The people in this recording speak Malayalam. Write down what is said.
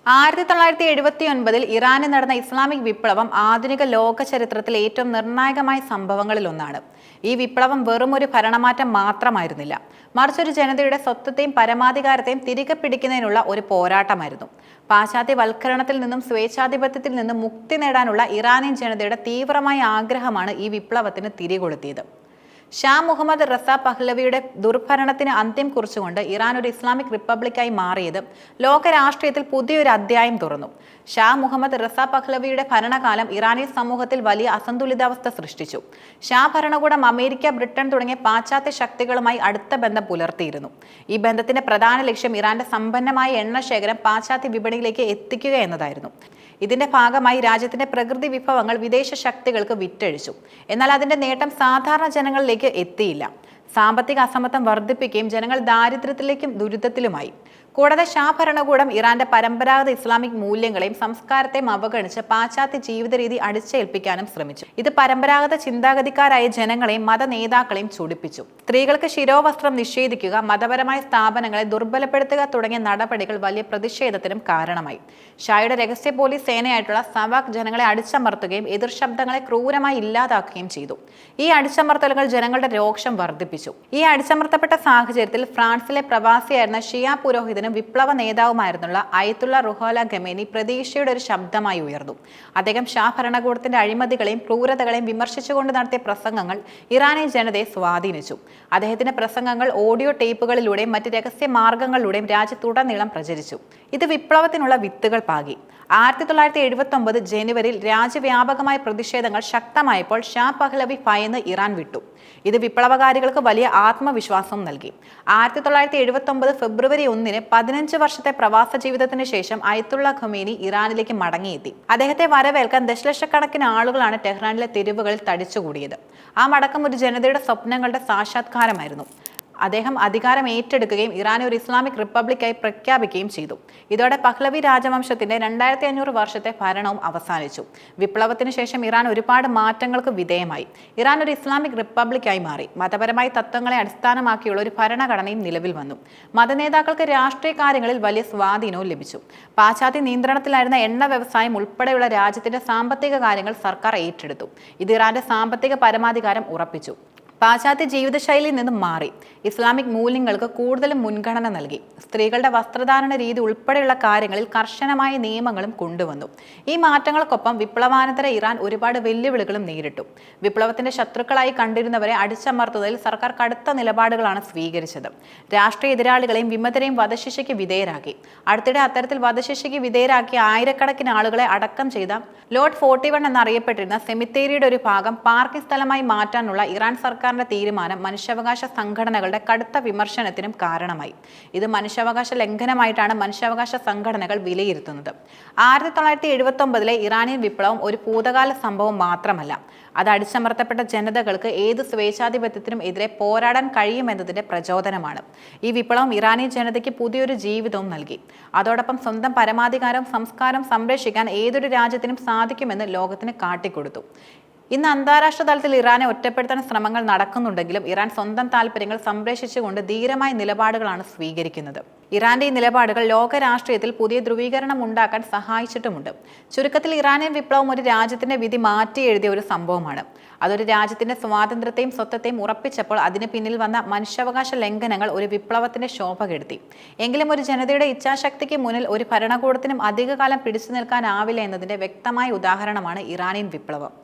1979 ഇറാനിൽ നടന്ന ഇസ്ലാമിക് വിപ്ലവം ആധുനിക ലോക ചരിത്രത്തിലെ ഏറ്റവും നിർണായകമായ സംഭവങ്ങളിൽ ഒന്നാണ്. ഈ വിപ്ലവം വെറും ഒരു ഭരണമാറ്റം മാത്രമായിരുന്നില്ല, മറിച്ച് ഒരു ജനതയുടെ സ്വത്വത്തെയും പരമാധികാരത്തെയും തിരികെ പിടിക്കുന്നതിനുള്ള ഒരു പോരാട്ടമായിരുന്നു. പാശ്ചാത്യവൽക്കരണത്തിൽ നിന്നും സ്വേച്ഛാധിപത്യത്തിൽ നിന്നും മുക്തി നേടാനുള്ള ഇറാനിയൻ ജനതയുടെ തീവ്രമായ ആഗ്രഹമാണ് ഈ വിപ്ലവത്തിന് തിരികൊളുത്തിയത്. ഷാ മുഹമ്മദ് റസ പഹ്ലവിയുടെ ദുർഭരണത്തിന് അന്ത്യം കുറിച്ചുകൊണ്ട് ഇറാൻ ഒരു ഇസ്ലാമിക് റിപ്പബ്ലിക്കായി മാറിയത് ലോക രാഷ്ട്രീയത്തിൽ പുതിയൊരു അധ്യായം തുറന്നു. ഷാ മുഹമ്മദ് റസ പഹ്ലവിയുടെ ഭരണകാലം ഇറാനിയൻ സമൂഹത്തിൽ വലിയ അസന്തുലിതാവസ്ഥ സൃഷ്ടിച്ചു. ഷാ ഭരണകൂടം അമേരിക്ക, ബ്രിട്ടൻ തുടങ്ങിയ പാശ്ചാത്യ ശക്തികളുമായി അടുത്ത ബന്ധം പുലർത്തിയിരുന്നു. ഈ ബന്ധത്തിന്റെ പ്രധാന ലക്ഷ്യം ഇറാന്റെ സമ്പന്നമായ എണ്ണ ശേഖരം പാശ്ചാത്യ വിപണിയിലേക്ക് എത്തിക്കുക എന്നതായിരുന്നു. ഇതിന്റെ ഭാഗമായി രാജ്യത്തിന്റെ പ്രകൃതി വിഭവങ്ങൾ വിദേശ ശക്തികൾക്ക് വിറ്റഴിച്ചു. എന്നാൽ അതിന്റെ നേട്ടം സാധാരണ ജനങ്ങളിലേക്ക് എത്തിയില്ല. സാമ്പത്തിക അസമത്വം വർദ്ധിപ്പിക്കുകയും ജനങ്ങൾ ദാരിദ്ര്യത്തിലേക്കും ദുരിതത്തിലുമായി. കൂടാതെ ഷാ ഭരണകൂടം ഇറാന്റെ പരമ്പരാഗത ഇസ്ലാമിക് മൂല്യങ്ങളെയും സംസ്കാരത്തെയും അവഗണിച്ച് പാശ്ചാത്യ ജീവിത രീതി അടിച്ചേൽപ്പിക്കാനും ശ്രമിച്ചു. ഇത് പരമ്പരാഗത ചിന്താഗതിക്കാരായ ജനങ്ങളെയും മത നേതാക്കളെയും ചൊടിപ്പിച്ചു. സ്ത്രീകൾക്ക് ശിരോവസ്ത്രം നിഷേധിക്കുക, മതപരമായ സ്ഥാപനങ്ങളെ ദുർബലപ്പെടുത്തുക തുടങ്ങിയ നടപടികൾ വലിയ പ്രതിഷേധത്തിനും കാരണമായി. ഷായുടെ രഹസ്യ പോലീസ് സേനയായിട്ടുള്ള സവാക് ജനങ്ങളെ അടിച്ചമർത്തുകയും എതിർ ശബ്ദങ്ങളെ ക്രൂരമായി ഇല്ലാതാക്കുകയും ചെയ്തു. ഈ അടിച്ചമർത്തലുകൾ ജനങ്ങളുടെ രോക്ഷം വർദ്ധിപ്പിച്ചു. ഈ അടിച്ചമർത്തപ്പെട്ട സാഹചര്യത്തിൽ ഫ്രാൻസിലെ പ്രവാസിയായിരുന്ന ഷിയ പുരോഹിതനും വിപ്ലവ നേതാവുമായിരുന്നുള്ള അയത്തുള്ള റുഹോല ഖമേനി പ്രതീക്ഷയുടെ ഒരു ശബ്ദമായി ഉയർന്നു. അദ്ദേഹം ഷാ ഭരണകൂടത്തിന്റെ അഴിമതികളെയും ക്രൂരതകളെയും വിമർശിച്ചുകൊണ്ട് നടത്തിയ പ്രസംഗങ്ങൾ ഇറാനിയൻ ജനതയെ സ്വാധീനിച്ചു. അദ്ദേഹത്തിന്റെ പ്രസംഗങ്ങൾ ഓഡിയോ ടേപ്പുകളിലൂടെയും മറ്റ് രഹസ്യ മാർഗങ്ങളിലൂടെയും രാജ്യത്തുടനീളം പ്രചരിച്ചു. ഇത് വിപ്ലവത്തിനുള്ള വിത്തുകൾ പാകി. 1979 ജനുവരിയിൽ രാജ്യവ്യാപകമായ പ്രതിഷേധങ്ങൾ ശക്തമായപ്പോൾ ഷാ പഹ്ലവി ഭയന്ന് ഇറാൻ വിട്ടു. ഇത് വിപ്ലവകാരികൾക്ക് വലിയ ആത്മവിശ്വാസം നൽകി. 1979 ഫെബ്രുവരി 1 15 വർഷത്തെ പ്രവാസ ജീവിതത്തിന് ശേഷം അയത്തുള്ള ഖമേനി ഇറാനിലേക്ക് മടങ്ങിയെത്തി. അദ്ദേഹത്തെ വരവേൽക്കാൻ ദശലക്ഷക്കണക്കിന് ആളുകളാണ് ടെഹ്റാനിലെ തെരുവുകളിൽ തടിച്ചുകൂടിയത്. ആ മടക്കം ഒരു ജനതയുടെ സ്വപ്നങ്ങളുടെ സാക്ഷാത്കാരമായിരുന്നു. അദ്ദേഹം അധികാരം ഏറ്റെടുക്കുകയും ഇറാനെ ഒരു ഇസ്ലാമിക് റിപ്പബ്ലിക്കായി പ്രഖ്യാപിക്കുകയും ചെയ്തു. ഇതോടെ പഹ്ലവി രാജവംശത്തിന്റെ 2500 വർഷത്തെ ഭരണവും അവസാനിച്ചു. വിപ്ലവത്തിന് ശേഷം ഇറാൻ ഒരുപാട് മാറ്റങ്ങൾക്ക് വിധേയമായി. ഇറാൻ ഒരു ഇസ്ലാമിക് റിപ്പബ്ലിക്കായി മാറി. മതപരമായ തത്വങ്ങളെ അടിസ്ഥാനമാക്കിയുള്ള ഒരു ഭരണഘടനയും നിലവിൽ വന്നു. മതനേതാക്കൾക്ക് രാഷ്ട്രീയ കാര്യങ്ങളിൽ വലിയ സ്വാധീനവും ലഭിച്ചു. പാശ്ചാത്യ നിയന്ത്രണത്തിലായിരുന്ന എണ്ണ വ്യവസായം ഉൾപ്പെടെയുള്ള രാജ്യത്തിന്റെ സാമ്പത്തിക കാര്യങ്ങൾ സർക്കാർ ഏറ്റെടുത്തു. ഇത് ഇറാന്റെ സാമ്പത്തിക പരമാധികാരം ഉറപ്പിച്ചു. പാശ്ചാത്യ ജീവിതശൈലിയിൽ നിന്നും മാറി ഇസ്ലാമിക് മൂല്യങ്ങൾക്ക് കൂടുതൽ മുൻഗണന നൽകി. സ്ത്രീകളുടെ വസ്ത്രധാരണ രീതി ഉൾപ്പെടെയുള്ള കാര്യങ്ങളിൽ കർശനമായ നിയമങ്ങളും കൊണ്ടുവന്നു. ഈ മാറ്റങ്ങൾക്കൊപ്പം വിപ്ലവാനന്തര ഇറാൻ ഒരുപാട് വെല്ലുവിളികളും നേരിട്ടു. വിപ്ലവത്തിന്റെ ശത്രുക്കളായി കണ്ടിരുന്നവരെ അടിച്ചമർത്തുന്നതിൽ സർക്കാർ കടുത്ത നിലപാടുകളാണ് സ്വീകരിച്ചത്. രാഷ്ട്രീയ എതിരാളികളെയും വിമതരെയും വധശിക്ഷയ്ക്ക് വിധേയരാക്കി. അടുത്തിടെ അത്തരത്തിൽ വധശിക്ഷയ്ക്ക് വിധേയരാക്കിയ ആയിരക്കണക്കിന് ആളുകളെ അടക്കം ചെയ്ത ലോട്ട് 41 എന്നറിയപ്പെട്ടിരുന്ന സെമിത്തേരിയുടെ ഒരു ഭാഗം പാർക്കിംഗ് സ്ഥലമായി മാറ്റാനുള്ള ഇറാൻ സർക്കാർ തീരുമാനം മനുഷ്യാവകാശ സംഘടനകളുടെ കടുത്ത വിമർശനത്തിനും കാരണമായി. ഇത് മനുഷ്യാവകാശ ലംഘനമായിട്ടാണ് മനുഷ്യാവകാശ സംഘടനകൾ വിലയിരുത്തുന്നത്. 1979 ഇറാനിയൻ വിപ്ലവം ഒരു ഭൂതകാല സംഭവം മാത്രമല്ല, അത് അടിച്ചമർത്തപ്പെട്ട ജനതകൾക്ക് ഏത് സ്വേച്ഛാധിപത്യത്തിനും എതിരെ പോരാടാൻ കഴിയുമെന്നതിന്റെ പ്രചോദനമാണ്. ഈ വിപ്ലവം ഇറാനിയൻ ജനതയ്ക്ക് പുതിയൊരു ജീവിതവും നൽകി. അതോടൊപ്പം സ്വന്തം പരമാധികാരവും സംസ്കാരം സംരക്ഷിക്കാൻ ഏതൊരു രാജ്യത്തിനും സാധിക്കുമെന്ന് ലോകത്തിന് കാട്ടിക്കൊടുത്തു. ഇന്ന് അന്താരാഷ്ട്ര തലത്തിൽ ഇറാനെ ഒറ്റപ്പെടുത്താൻ ശ്രമങ്ങൾ നടക്കുന്നുണ്ടെങ്കിലും ഇറാൻ സ്വന്തം താല്പര്യങ്ങൾ സംരക്ഷിച്ചുകൊണ്ട് ധീരമായ നിലപാടുകളാണ് സ്വീകരിക്കുന്നത്. ഇറാന്റെ ഈ നിലപാടുകൾ ലോക രാഷ്ട്രീയത്തിൽ പുതിയ ധ്രുവീകരണം ഉണ്ടാക്കാൻ സഹായിച്ചിട്ടുമുണ്ട്. ചുരുക്കത്തിൽ ഇറാനിയൻ വിപ്ലവം ഒരു രാജ്യത്തിന്റെ വിധി മാറ്റി എഴുതിയ ഒരു സംഭവമാണ്. അതൊരു രാജ്യത്തിന്റെ സ്വാതന്ത്ര്യത്തെയും സ്വത്വത്തെയും ഉറപ്പിച്ചപ്പോൾ അതിന് പിന്നിൽ വന്ന മനുഷ്യാവകാശ ലംഘനങ്ങൾ ഒരു വിപ്ലവത്തിന്റെ ശോഭ കെടുത്തി. എങ്കിലും ഒരു ജനതയുടെ ഇച്ഛാശക്തിക്ക് മുന്നിൽ ഒരു ഭരണകൂടത്തിനും അധികകാലം പിടിച്ചു നിൽക്കാനാവില്ല എന്നതിന്റെ വ്യക്തമായ ഉദാഹരണമാണ് ഇറാനിയൻ വിപ്ലവം.